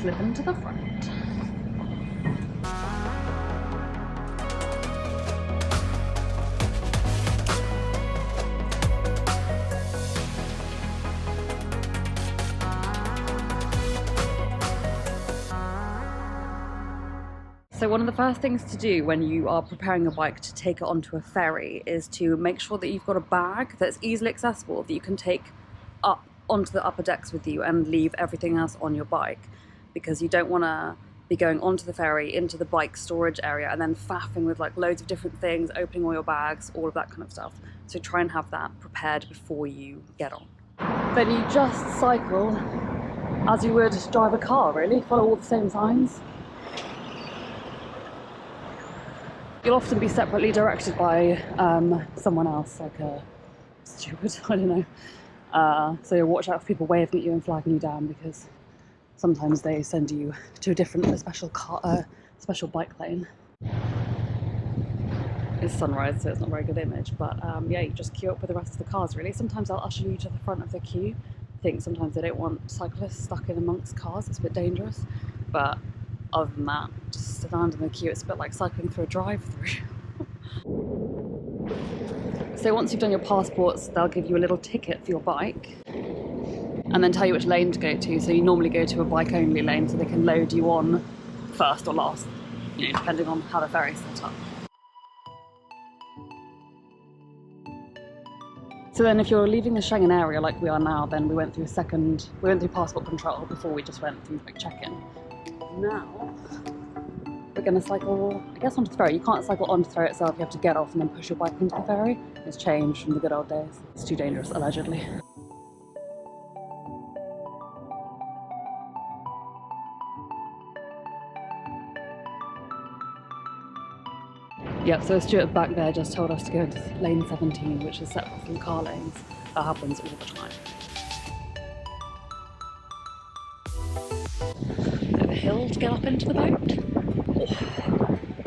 slip into the front. So one of the first things to do when you are preparing a bike to take it onto a ferry is to make sure that you've got a bag that's easily accessible that you can take up onto the upper decks with you and leave everything else on your bike, because you don't want to be going onto the ferry into the bike storage area and then faffing with like loads of different things, opening all your bags, all of that kind of stuff. So try and have that prepared before you get on. Then you just cycle as you would drive a car, really. Follow all the same signs. You'll often be separately directed by someone else, like a steward, I don't know. So watch out for people waving at you and flagging you down, because sometimes they send you to a special bike lane. It's sunrise, so it's not a very good image, but yeah, you just queue up with the rest of the cars, really. Sometimes they'll usher you to the front of the queue. I think sometimes they don't want cyclists stuck in amongst cars, it's a bit dangerous, but other than that, just stand in the queue. It's a bit like cycling through a drive-through. So once you've done your passports, they'll give you a little ticket for your bike and then tell you which lane to go to. So you normally go to a bike-only lane so they can load you on first or last, you know, depending on how the ferry's set up. So then if you're leaving the Schengen area like we are now, then we went through passport control before we just went through like check-in. Now we're going to cycle, I guess, onto the ferry. You can't cycle onto the ferry itself, you have to get off and then push your bike onto the ferry. It's changed from the good old days. It's too dangerous, allegedly. Yep, so Stuart back there just told us to go into lane 17, which is separate from car lanes. That happens all the time. Bit of a hill to get up into the boat. Oh,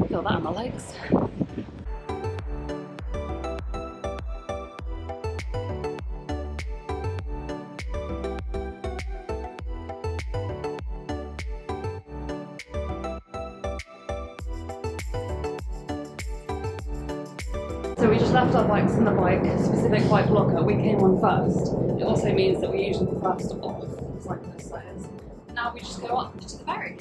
feel that on my legs. So we just left our bikes in the specific bike locker. We came on first. It also means that we're usually the first off, cyclists that is. Now we just go up to the ferry.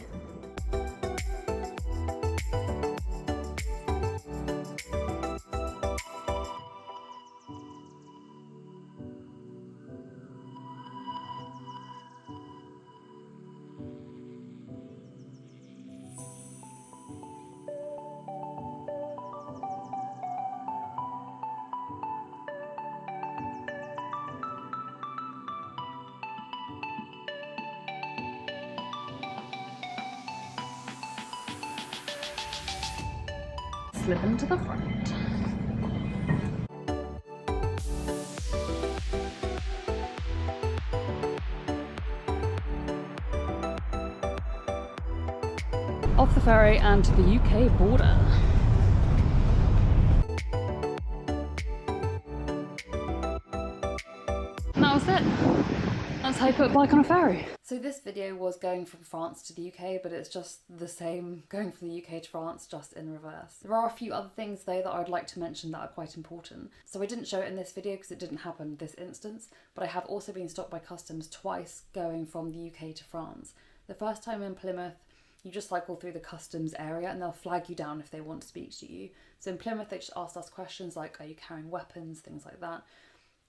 Slip into the front. Off the ferry and to the UK border. And that was it. That's how you put a bike on a ferry. So this video was going from France to the UK, but it's just the same going from the UK to France, just in reverse. There are a few other things though that I'd like to mention that are quite important. So I didn't show it in this video because it didn't happen in this instance, but I have also been stopped by customs twice going from the UK to France. The first time in Plymouth, you just cycle through the customs area and they'll flag you down if they want to speak to you. So in Plymouth, they just asked us questions like, are you carrying weapons, things like that.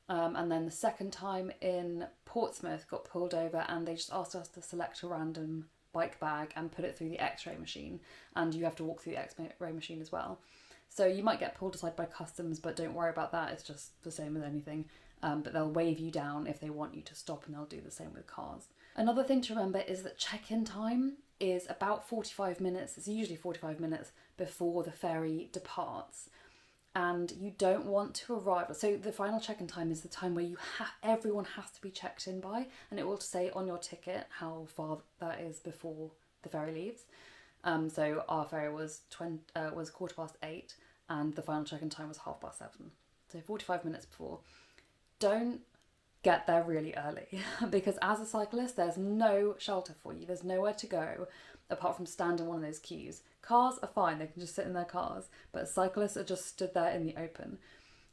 And then the second time in Portsmouth, got pulled over and they just asked us to select a random bike bag and put it through the x-ray machine, and you have to walk through the x-ray machine as well. So you might get pulled aside by customs, but don't worry about that, it's just the same as anything. But they'll wave you down if they want you to stop, and they'll do the same with cars. Another thing to remember is that check-in time is about 45 minutes, it's usually 45 minutes before the ferry departs. And you don't want to arrive. So the final check-in time is the time where everyone has to be checked in by, and it will say on your ticket how far that is before the ferry leaves. So our ferry was 8:15, and the final check-in time was 7:30. So 45 minutes before. Don't get there really early because as a cyclist there's no shelter for you, there's nowhere to go apart from stand in one of those queues. Cars are fine, they can just sit in their cars, but cyclists are just stood there in the open.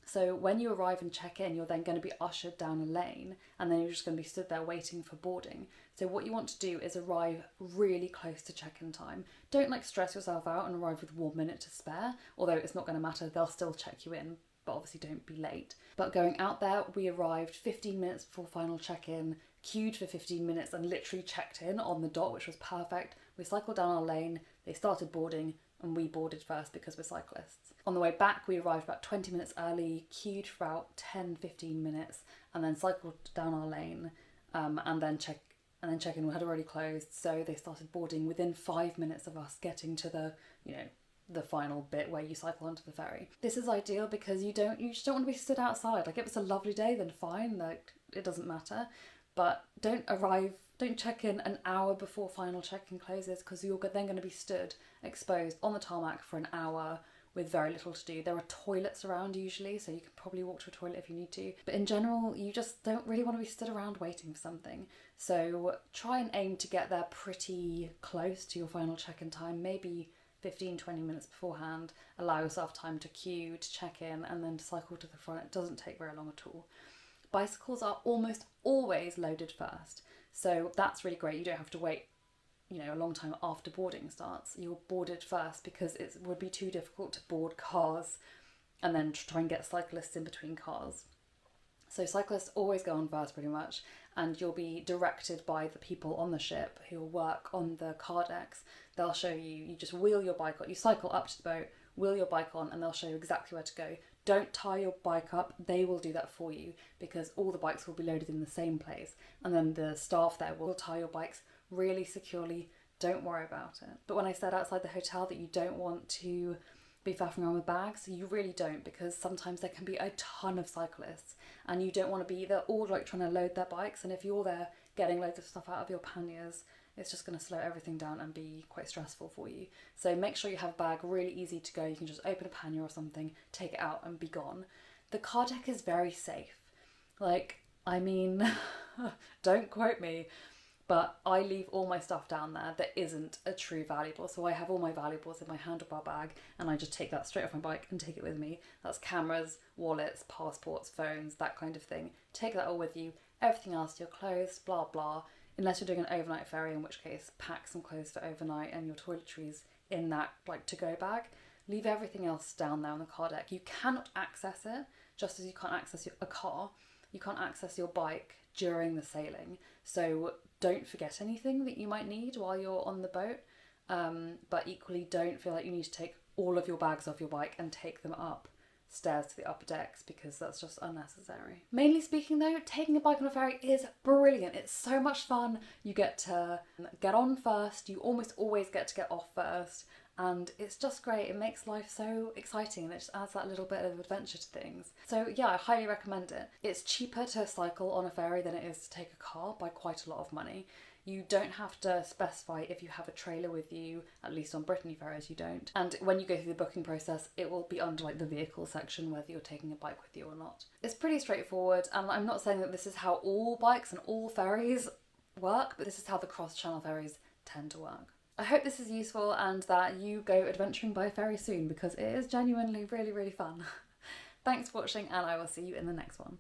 So when you arrive and check in, you're then going to be ushered down a lane, and then you're just going to be stood there waiting for boarding. So what you want to do is arrive really close to check-in time. Don't like stress yourself out and arrive with 1 minute to spare, although it's not going to matter, they'll still check you in, but obviously don't be late. But going out there, we arrived 15 minutes before final check-in, queued for 15 minutes and literally checked in on the dot, which was perfect. We cycled down our lane, they started boarding, and we boarded first because we're cyclists. On the way back, we arrived about 20 minutes early, queued for about 10-15 minutes, and then cycled down our lane, and then check-in had already closed, so they started boarding within 5 minutes of us getting to the final bit where you cycle onto the ferry. This is ideal because you just don't want to be stood outside. Like if it's a lovely day, then fine, like it doesn't matter. But don't check in an hour before final check-in closes, because you're then going to be stood exposed on the tarmac for an hour with very little to do. There are toilets around usually, so you can probably walk to a toilet if you need to. But in general, you just don't really want to be stood around waiting for something. So try and aim to get there pretty close to your final check-in time, maybe 15-20 minutes beforehand. Allow yourself time to queue, to check in, and then to cycle to the front. It doesn't take very long at all. Bicycles are almost always loaded first, so that's really great. You don't have to wait, a long time after boarding starts. You're boarded first because it would be too difficult to board cars and then try and get cyclists in between cars. So cyclists always go on first pretty much, and you'll be directed by the people on the ship who will work on the car decks. They'll show you, you just wheel your bike on, you cycle up to the boat, wheel your bike on, and they'll show you exactly where to go. Don't tie your bike up, they will do that for you because all the bikes will be loaded in the same place, and then the staff there will tie your bikes really securely. Don't worry about it. But when I said outside the hotel that you don't want to be faffing around with bags, you really don't, because sometimes there can be a ton of cyclists and you don't want to be, they're all like trying to load their bikes, and if you're there getting loads of stuff out of your panniers, it's just going to slow everything down and be quite stressful for you. So make sure you have a bag really easy to go. You can just open a pannier or something, take it out and be gone. The car deck is very safe. Don't quote me, but I leave all my stuff down there that isn't a true valuable. So I have all my valuables in my handlebar bag, and I just take that straight off my bike and take it with me. That's cameras, wallets, passports, phones, that kind of thing. Take that all with you. Everything else, your clothes, blah, blah. Unless you're doing an overnight ferry, in which case pack some clothes for overnight and your toiletries in that to-go bag. Leave everything else down there on the car deck. You cannot access it, just as you can't access a car. You can't access your bike during the sailing. So don't forget anything that you might need while you're on the boat. But equally, don't feel like you need to take all of your bags off your bike and take them up stairs to the upper decks, because that's just unnecessary. Mainly speaking though, taking a bike on a ferry is brilliant. It's so much fun. You get to get on first, you almost always get to get off first, and it's just great. It makes life so exciting and it just adds that little bit of adventure to things. So yeah, I highly recommend it. It's cheaper to cycle on a ferry than it is to take a car by quite a lot of money. You don't have to specify if you have a trailer with you, at least on Brittany Ferries you don't. And when you go through the booking process, it will be under the vehicle section whether you're taking a bike with you or not. It's pretty straightforward, and I'm not saying that this is how all bikes and all ferries work, but this is how the cross-channel ferries tend to work. I hope this is useful and that you go adventuring by ferry soon, because it is genuinely really, really fun. Thanks for watching, and I will see you in the next one.